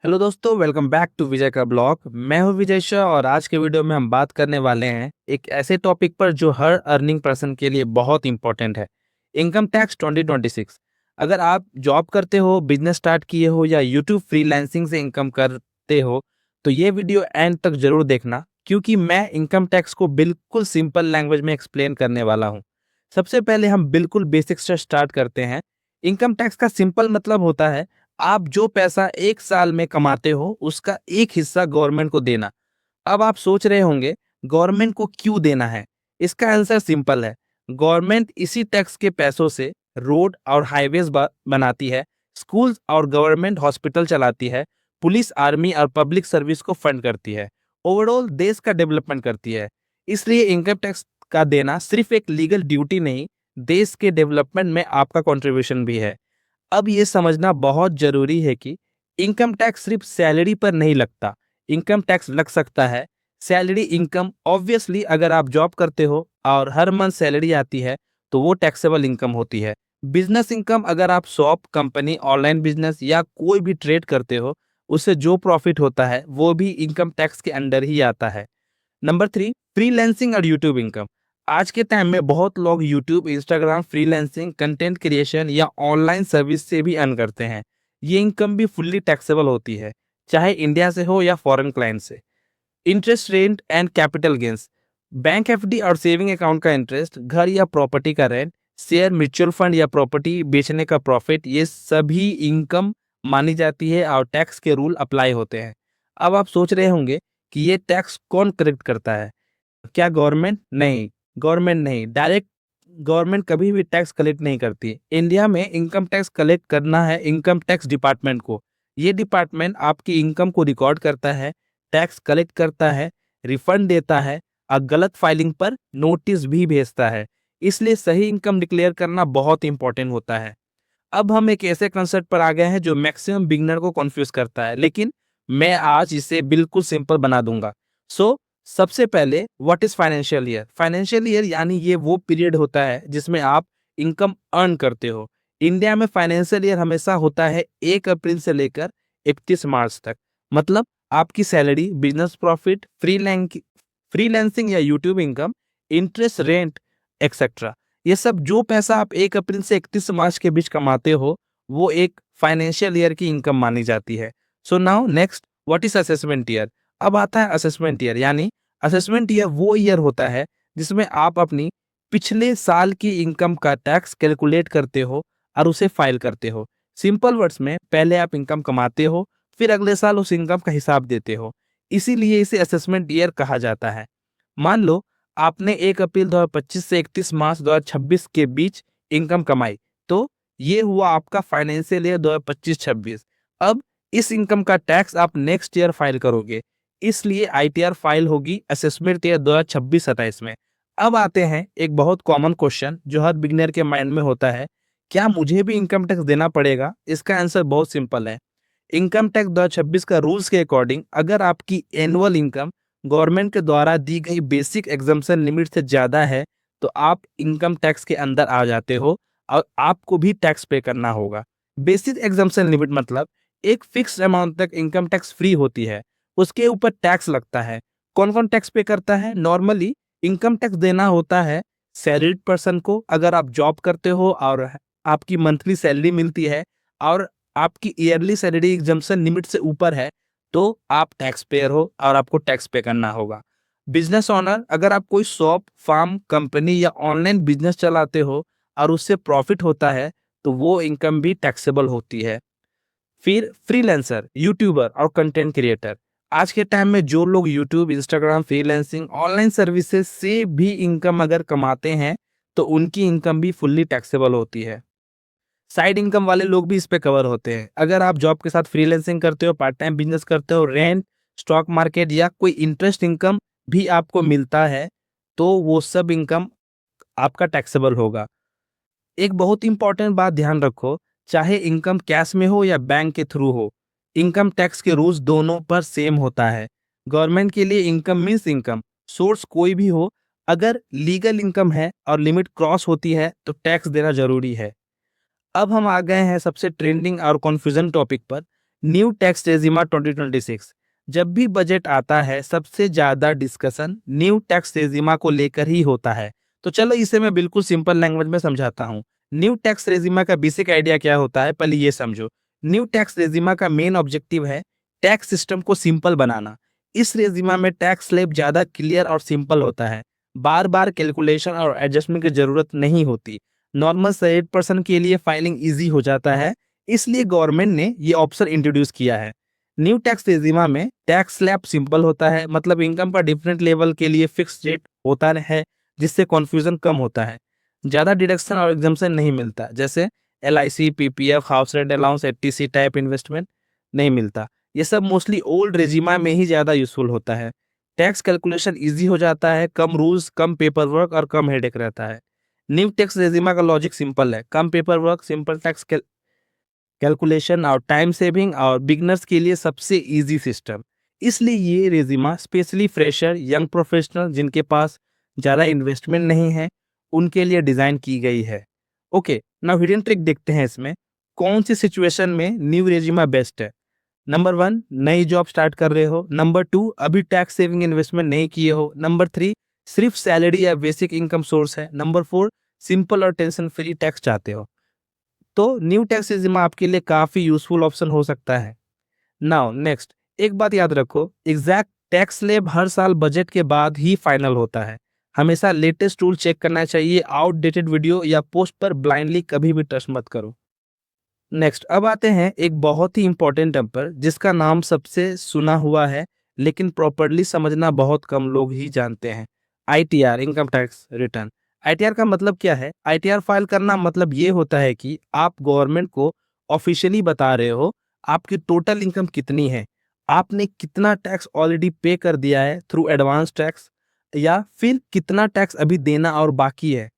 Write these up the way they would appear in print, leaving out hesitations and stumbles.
Hello दोस्तों, welcome back to विजय का blog. मैं हूं विजय शाह और आज के वीडियो में हम बात करने वाले हैं एक ऐसे टॉपिक पर जो हर अर्निंग पर्सन के लिए बहुत इंपॉर्टेंट है। Income tax 2026। अगर आप जॉब करते हो, बिजनेस स्टार्ट किए हो या यूट्यूब फ्रीलांसिंग से इनकम करते हो तो ये वीडियो एंड तक जरूर देखना, क्योंकि मैं इनकम टैक्स को बिल्कुल सिंपल लैंग्वेज में एक्सप्लेन करने वाला हूँ। सबसे पहले हम बिल्कुल बेसिक से स्टार्ट करते हैं। इनकम टैक्स का सिंपल मतलब होता है आप जो पैसा एक साल में कमाते हो उसका एक हिस्सा गवर्नमेंट को देना। अब आप सोच रहे होंगे गवर्नमेंट को क्यों देना है। इसका आंसर सिंपल है। गवर्नमेंट इसी टैक्स के पैसों से रोड और हाईवेज बनाती है, स्कूल्स और गवर्नमेंट हॉस्पिटल चलाती है, पुलिस, आर्मी और पब्लिक सर्विस को फंड करती है, ओवरऑल देश का डेवलपमेंट करती है। इसलिए इनकम टैक्स का देना सिर्फ एक लीगल ड्यूटी नहीं, देश के डेवलपमेंट में आपका कंट्रीब्यूशन भी है। अब ये समझना बहुत जरूरी है कि इनकम टैक्स सिर्फ सैलरी पर नहीं लगता। इनकम टैक्स लग सकता है सैलरी इनकम, ऑब्वियसली अगर आप जॉब करते हो और हर मंथ सैलरी आती है तो वो टैक्सेबल इनकम होती है। बिजनेस इनकम, अगर आप शॉप, कंपनी, ऑनलाइन बिजनेस या कोई भी ट्रेड करते हो उससे जो प्रॉफिट होता है वो भी इनकम टैक्स के अंडर ही आता है। नंबर 3, फ्रीलांसिंग और यूट्यूब इनकम। आज के टाइम में बहुत लोग YouTube, Instagram, freelancing, content creation या ऑनलाइन सर्विस से भी अर्न करते हैं। ये इनकम भी फुल्ली टैक्सेबल होती है, चाहे इंडिया से हो या फॉरेन क्लाइंट से। Interest rent and capital gains. Bank FD और सेविंग अकाउंट का इंटरेस्ट, घर या प्रॉपर्टी का रेंट, शेयर, म्यूचुअल फंड या प्रॉपर्टी बेचने का प्रॉफिट, ये सभी इनकम मानी जाती है और टैक्स के रूल अप्लाई होते हैं। अब आप सोच रहे होंगे कि ये टैक्स कौन कलेक्ट करता है? क्या गवर्नमेंट? नहीं, गवर्नमेंट नहीं, डायरेक्ट गवर्नमेंट कभी भी टैक्स कलेक्ट नहीं करती। इंडिया में इनकम टैक्स कलेक्ट करना है इनकम टैक्स डिपार्टमेंट को। ये डिपार्टमेंट आपकी इनकम को रिकॉर्ड करता है, टैक्स कलेक्ट करता है, रिफंड देता है और गलत फाइलिंग पर नोटिस भी भेजता है। इसलिए सही इनकम डिक्लेयर करना बहुत इंपॉर्टेंट होता है। अब हम एक ऐसे कंसेप्ट पर आ गए हैं जो मैक्सिमम बिगनर को कंफ्यूज करता है, लेकिन मैं आज इसे बिल्कुल सिंपल बना दूंगा। सो सबसे पहले, what is financial year? Financial year यानी ये वो पीरियड होता है जिसमें आप इनकम अर्न करते हो। इंडिया में फाइनेंशियल ईयर हमेशा होता है 1 अप्रैल से लेकर 31 मार्च तक। मतलब आपकी सैलरी, बिजनेस प्रॉफिट, फ्रीलांसिंग या YouTube income, interest, rent etcetera, ये सब जो पैसा आप 1 अप्रैल से 31 मार्च के बीच कमाते हो वो एक फाइनेंशियल ईयर की इनकम मानी जाती है। So now next, what is assessment year? अब आता है असेसमेंट ईयर। यानी असेसमेंट ईयर वो ईयर होता है जिसमें आप अपनी पिछले साल की इनकम का टैक्स कैलकुलेट करते हो और उसे फाइल करते हो। सिंपल वर्ड्स में, पहले आप इनकम कमाते हो, फिर अगले साल उस इनकम का हिसाब देते हो। इसीलिए इसे असेसमेंट ईयर कहा जाता है। मान लो आपने 1 अप्रैल 2025 से 31 मार्च 2026 के बीच इनकम कमाई, तो ये हुआ आपका फाइनेंशियल ईयर 2025-26। अब इस इनकम का टैक्स आप नेक्स्ट ईयर फाइल करोगे, इसलिए आईटीआर फाइल होगी असेसमेंट ईयर 2026-27 में। अब आते हैं एक बहुत कॉमन क्वेश्चन जो हर बिगनर के माइंड में होता है, क्या मुझे भी इनकम टैक्स देना पड़ेगा? इसका आंसर बहुत सिंपल है। इनकम टैक्स 2026 का रूल्स के अकॉर्डिंग अगर आपकी एनुअल इनकम गवर्नमेंट के द्वारा दी गई बेसिक एग्जम्पशन लिमिट से ज़्यादा है तो आप इनकम टैक्स के अंदर आ जाते हो और आपको भी टैक्स पे करना होगा। बेसिक एग्जम्पशन लिमिट मतलब एक फिक्स अमाउंट तक इनकम टैक्स फ्री होती है, उसके ऊपर टैक्स लगता है। कौन कौन टैक्स पे करता है? नॉर्मली इनकम टैक्स देना होता है सैलरीड पर्सन को, अगर आप जॉब करते हो और आपकी मंथली सैलरी मिलती है और आपकी ईयरली सैलरी एग्जम्पशन लिमिट से ऊपर है तो आप टैक्स पेयर हो और आपको टैक्स पे करना होगा। बिजनेस ओनर, अगर आप कोई शॉप, फार्म, कंपनी या ऑनलाइन बिजनेस चलाते हो और उससे प्रॉफिट होता है तो वो इनकम भी टैक्सेबल होती है। फिर फ्रीलांसर, यूट्यूबर और कंटेंट क्रिएटर। आज के टाइम में जो लोग YouTube, Instagram, freelancing, online services से भी इनकम अगर कमाते हैं तो उनकी इनकम भी फुल्ली टैक्सेबल होती है। साइड इनकम वाले लोग भी इस पे कवर होते हैं। अगर आप जॉब के साथ फ्रीलांसिंग करते हो, पार्ट टाइम बिजनेस करते हो, रेंट, स्टॉक मार्केट या कोई इंटरेस्ट इनकम भी आपको मिलता है तो वो सब इनकम आपका टैक्सेबल होगा। एक बहुत इंपॉर्टेंट बात ध्यान रखो, चाहे इनकम कैश में हो या बैंक के थ्रू हो, इनकम टैक्स के रूल्स दोनों पर सेम होता है। गवर्नमेंट के लिए इनकम मीन्स इनकम, सोर्स कोई भी हो, अगर लीगल इनकम है और लिमिट क्रॉस होती है तो टैक्स देना जरूरी है। अब हम आ गए हैं सबसे ट्रेंडिंग और कन्फ्यूजन टॉपिक पर, न्यू टैक्स रेजिमा 2026। जब भी बजट आता है सबसे ज्यादा डिस्कशन न्यू टैक्स रेजिमा को लेकर ही होता है। तो चलो इसे मैं बिल्कुल सिंपल लैंग्वेज में समझाता हूँ। न्यू टैक्स रेजिमा का बेसिक आइडिया क्या होता है, पहले ये समझो। न्यू टैक्स रेजिमा का मेन ऑब्जेक्टिव है टैक्स सिस्टम को सिंपल बनाना। इस रेजिमा में टैक्स स्लैब ज्यादा क्लियर और सिंपल होता है। बार बार कैलकुलेशन और एडजस्टमेंट की जरूरत नहीं होती। नॉर्मल सैलरीड पर्सन के लिए फाइलिंग इजी हो जाता है, इसलिए गवर्नमेंट ने ये ऑप्शन इंट्रोड्यूस किया है। न्यू टैक्स रेजिमा में टैक्स स्लैब सिंपल होता है, मतलब इनकम का डिफरेंट लेवल के लिए फिक्स रेट होता है, जिससे कन्फ्यूजन कम होता है। ज्यादा डिडक्शन और एग्जम्पशन नहीं मिलता, जैसे LIC, PPF, house rent allowance, ETC type investment नहीं मिलता। ये सब मोस्टली ओल्ड रेजिमा में ही ज्यादा यूजफुल होता है। टैक्स कैलकुलेशन इजी हो जाता है, कम रूल्स, कम पेपर वर्क और कम हेडेक रहता है। न्यू टैक्स रेजिमा का लॉजिक सिंपल है, कम paper work, simple tax calculation और टाइम सेविंग, और बिगनर्स के लिए सबसे इजी सिस्टम। इसलिए ये regime specially fresher, young professional जिनके पास ज़्यादा इन्वेस्टमेंट नहीं है, उनके लिए डिज़ाइन की गई है। ओके, नाउ हिडन ट्रिक देखते हैं इसमें कौन सी सिचुएशन में न्यू रेजिमा बेस्ट है। नंबर 1, नई जॉब स्टार्ट कर रहे हो। नंबर 2, अभी टैक्स सेविंग इन्वेस्टमेंट नहीं किए हो। नंबर 3, सिर्फ सैलरी या बेसिक इनकम सोर्स है। नंबर 4, सिंपल और टेंशन फ्री टैक्स चाहते हो। तो न्यू टैक्स रेजिमा आपके लिए काफी यूजफुल ऑप्शन हो सकता है। नाउ नेक्स्ट, एक बात याद रखो, एग्जैक्ट टैक्स स्लैब हर साल बजट के बाद ही फाइनल होता है। हमेशा लेटेस्ट टूल चेक करना चाहिए, आउटडेटेड वीडियो या पोस्ट पर ब्लाइंडली कभी भी ट्रस्ट मत करो। नेक्स्ट, अब आते हैं एक बहुत ही इंपॉर्टेंट टर्म पर जिसका नाम सबसे सुना हुआ है, लेकिन प्रॉपरली समझना बहुत कम लोग ही जानते हैं। ITR, income tax return. ITR का मतलब क्या है? ITR फाइल करना मतलब ये होता है कि आप गवर्नमेंट को ऑफिशियली बता रहे हो आपकी टोटल इनकम कितनी है, आपने कितना टैक्स ऑलरेडी पे कर दिया है थ्रू एडवांस टैक्स, या फिर कितना टैक्स अभी देना और बाकी है।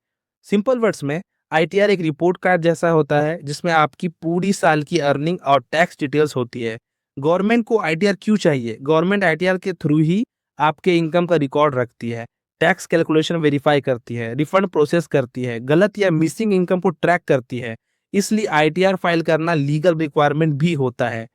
सिंपल वर्ड्स में ITR एक रिपोर्ट कार्ड जैसा होता है जिसमें आपकी पूरी साल की अर्निंग और टैक्स डिटेल्स होती है। गवर्नमेंट को ITR क्यों चाहिए? गवर्नमेंट ITR के थ्रू ही आपके इनकम का रिकॉर्ड रखती है, टैक्स कैलकुलेशन वेरीफाई करती है, रिफंड प्रोसेस करती है, गलत या मिसिंग इनकम को ट्रैक करती है। इसलिए ITR फाइल करना लीगल रिक्वायरमेंट भी होता है।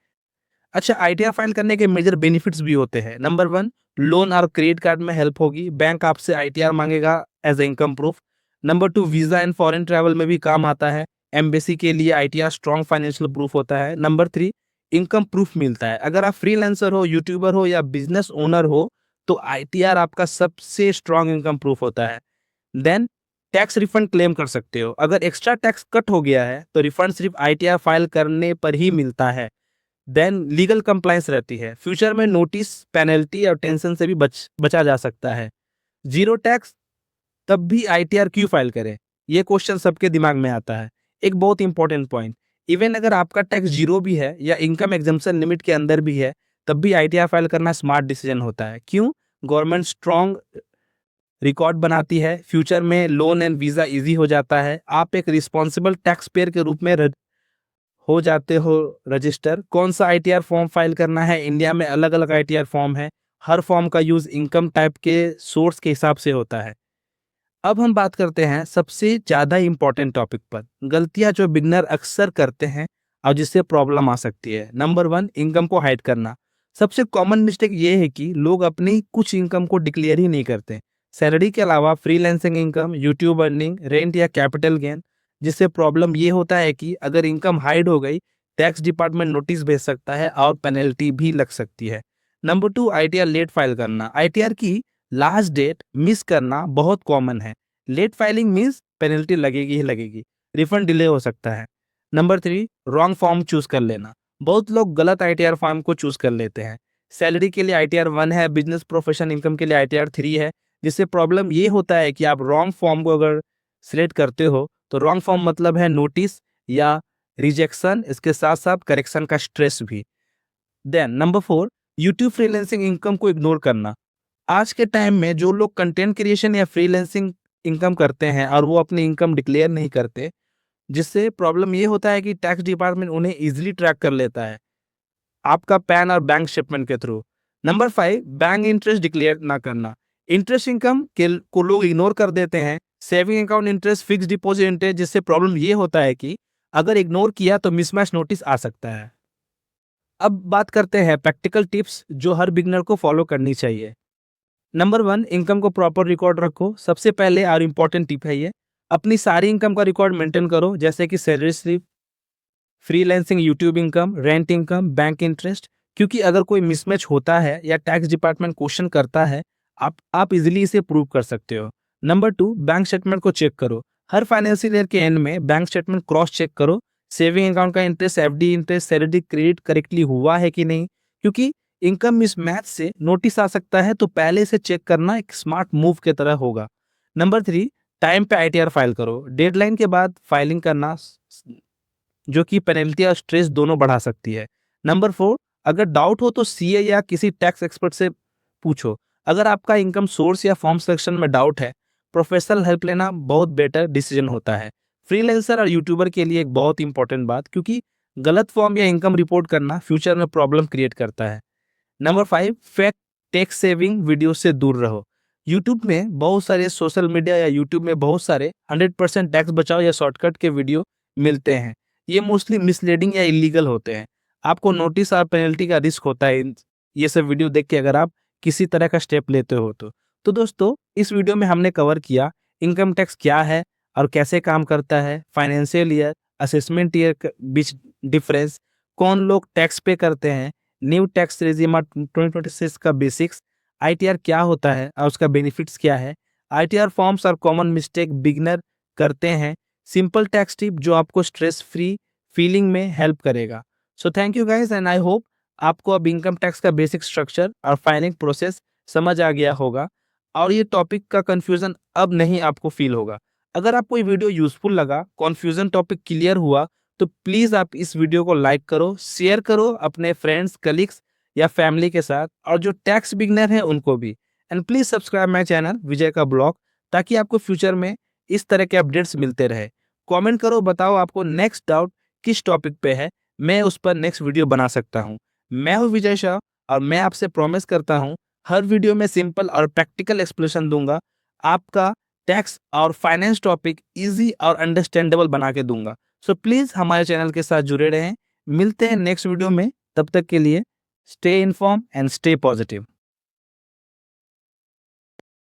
अच्छा, ITR फाइल करने के मेजर बेनिफिट्स भी होते हैं। नंबर 1, लोन और क्रेडिट कार्ड में हेल्प होगी, बैंक आपसे ITR मांगेगा as a income proof. Number 2, visa and foreign travel में भी काम आता है, एम्बेसी के लिए ITR स्ट्रॉन्ग फाइनेंशियल प्रूफ होता है। नंबर 3, इनकम प्रूफ मिलता है, अगर आप फ्रीलांसर हो, यूट्यूबर हो या बिजनेस ओनर हो तो ITR आपका सबसे स्ट्रॉन्ग इनकम प्रूफ होता है। देन टैक्स रिफंड क्लेम कर सकते हो, अगर एक्स्ट्रा टैक्स कट हो गया है तो रिफंड सिर्फ ITR फाइल करने पर ही मिलता है। देन लीगल कंप्लायंस रहती है, फ्यूचर में नोटिस, पेनल्टी और टेंशन से भी बचा जा सकता है। जीरो टैक्स, तब भी ITR क्यों फाइल करें? ये क्वेश्चन सबके दिमाग में आता है। एक बहुत इंपॉर्टेंट पॉइंट, इवन अगर आपका टैक्स जीरो भी है या इनकम एग्जम्पशन लिमिट के अंदर भी है, तब भी ITR फाइल करना स्मार्ट डिसीजन होता है। क्यों? गवर्नमेंट स्ट्रॉन्ग रिकॉर्ड बनाती है, फ्यूचर में लोन एंड वीजा इजी हो जाता है, आप एक रिस्पॉन्सिबल टैक्स पेयर के रूप में हो जाते हो रजिस्टर। कौन सा ITR फॉर्म फाइल करना है? इंडिया में अलग अलग ITR फॉर्म है, हर फॉर्म का यूज इनकम टाइप के सोर्स के हिसाब से होता है। अब हम बात करते हैं सबसे ज्यादा इंपॉर्टेंट टॉपिक पर, गलतियां जो बिगनर अक्सर करते हैं और जिससे प्रॉब्लम आ सकती है। नंबर 1, इनकम को हाइड करना। सबसे कॉमन मिस्टेक ये है कि लोग अपनी कुछ इनकम को डिक्लेयर ही नहीं करते। सैलरी के अलावा freelancing income, YouTube earning, rent या कैपिटल गेन। जिससे प्रॉब्लम ये होता है कि अगर इनकम हाइड हो गई, टैक्स डिपार्टमेंट नोटिस भेज सकता है और पेनल्टी भी लग सकती है। नंबर 2, ITR लेट फाइल करना। ITR की लास्ट डेट मिस करना बहुत कॉमन है। लेट फाइलिंग मीन्स पेनल्टी लगेगी ही लगेगी, रिफंड डिले हो सकता है। नंबर 3, रॉन्ग फॉर्म चूज कर लेना। बहुत लोग गलत ITR फॉर्म को चूज कर लेते हैं। सैलरी के लिए ITR 1 है, बिजनेस प्रोफेशन इनकम के लिए ITR 3 है। जिससे प्रॉब्लम ये होता है कि आप रॉन्ग फॉर्म को अगर सिलेक्ट करते हो तो रॉन्ग फॉर्म मतलब है नोटिस या रिजेक्शन, इसके साथ साथ करेक्शन का स्ट्रेस भी। Then number 4, YouTube freelancing income को इग्नोर करना। आज के टाइम में जो लोग कंटेंट क्रिएशन या फ्रीलांसिंग इनकम करते हैं और वो अपनी इनकम डिक्लेयर नहीं करते, जिससे प्रॉब्लम ये होता है कि टैक्स डिपार्टमेंट उन्हें इजीली ट्रैक कर लेता है आपका पैन और बैंक शिपमेंट के through. Number 5, bank interest declare ना करना। इंटरेस्ट इनकम के को लोग इग्नोर कर देते हैं, saving account interest, fix deposit interest, जिससे प्रॉब्लम ये होता है कि अगर इग्नोर किया तो मिसमैच नोटिस आ सकता है। अब बात करते हैं प्रैक्टिकल टिप्स जो हर बिगनर को फॉलो करनी चाहिए। नंबर 1, इनकम को प्रॉपर रिकॉर्ड रखो। सबसे पहले और इम्पोर्टेंट टिप है ये, अपनी सारी इनकम का रिकॉर्ड मेंटेन करो, जैसे कि salary slip, freelancing, YouTube income, rent income, bank interest. क्योंकि अगर कोई मिसमैच होता है या टैक्स डिपार्टमेंट क्वेश्चन करता है, आप इजीली इसे प्रूव कर सकते हो। नंबर 2, बैंक स्टेटमेंट को चेक करो। हर फाइनेंशियल ईयर के एंड में बैंक स्टेटमेंट क्रॉस चेक करो। सेविंग अकाउंट का interest, FD interest, salary credit correctly हुआ है कि नहीं, क्योंकि इनकम मिसमैच से नोटिस आ सकता है, तो पहले से चेक करना एक स्मार्ट मूव की तरह होगा। नंबर 3, टाइम पे आईटीआर फाइल करो। डेडलाइन के बाद फाइलिंग करना जो कि पेनल्टी और स्ट्रेस दोनों बढ़ा सकती है। नंबर 4, अगर डाउट हो तो सीए या किसी टैक्स एक्सपर्ट से पूछो। अगर आपका इनकम सोर्स या फॉर्म सिलेक्शन में डाउट है, प्रोफेशनल हेल्प लेना बहुत बेटर डिसीजन होता है। फ्रीलांसर और यूट्यूबर के लिए एक बहुत इंपॉर्टेंट बात, क्योंकि गलत फॉर्म या इनकम रिपोर्ट करना फ्यूचर में प्रॉब्लम क्रिएट करता है। Number 5, fake tax saving video से दूर रहो। यूट्यूब में बहुत सारे, सोशल मीडिया या यूट्यूब में बहुत सारे 100% टैक्स बचाओ या शॉर्टकट के वीडियो मिलते हैं। ये मोस्टली मिसलीडिंग या इलीगल होते हैं। आपको नोटिस और पेनल्टी का रिस्क होता है ये सब वीडियो देख के, अगर आप किसी तरह का स्टेप लेते हो तो दोस्तों, इस वीडियो में हमने कवर किया इनकम टैक्स क्या है और कैसे काम करता है, फाइनेंशियल ईयर, असेसमेंट ईयर के बीच डिफरेंस, कौन लोग टैक्स पे करते हैं, न्यू टैक्स रेजिम 2026 का बेसिक्स, आईटीआर क्या होता है और उसका बेनिफिट्स क्या है, आईटीआर फॉर्म्स और कॉमन मिस्टेक बिगिनर करते हैं, सिंपल टैक्स टिप जो आपको स्ट्रेस फ्री फीलिंग में हेल्प करेगा। So thank you guys, and I hope आपको अब इनकम टैक्स का बेसिक स्ट्रक्चर और फाइलिंग प्रोसेस समझ आ गया होगा और ये टॉपिक का कंफ्यूजन अब नहीं आपको फील होगा। अगर आपको ये वीडियो यूजफुल लगा, कंफ्यूजन टॉपिक क्लियर हुआ, तो प्लीज आप इस वीडियो को लाइक करो, शेयर करो अपने फ्रेंड्स, कलीग्स या फैमिली के साथ, और जो टैक्स बिगनर है उनको भी। And please subscribe my channel Vijay का ब्लॉग, ताकि आपको फ्यूचर में इस तरह के अपडेट्स मिलते रहे। कमेंट करो, बताओ आपको नेक्स्ट डाउट किस टॉपिक पे है, मैं उस पर नेक्स्ट वीडियो बना सकता हूँ। मैं हूँ विजय शाह और मैं आपसे प्रॉमिस करता हूँ हर वीडियो में सिंपल और प्रैक्टिकल एक्सप्लेनेशन दूंगा, आपका टैक्स और फाइनेंस टॉपिक इजी और अंडरस्टैंडेबल बना के दूंगा। सो प्लीज हमारे चैनल के साथ जुड़े रहें। मिलते हैं नेक्स्ट वीडियो में, तब तक के लिए stay inform and stay positive.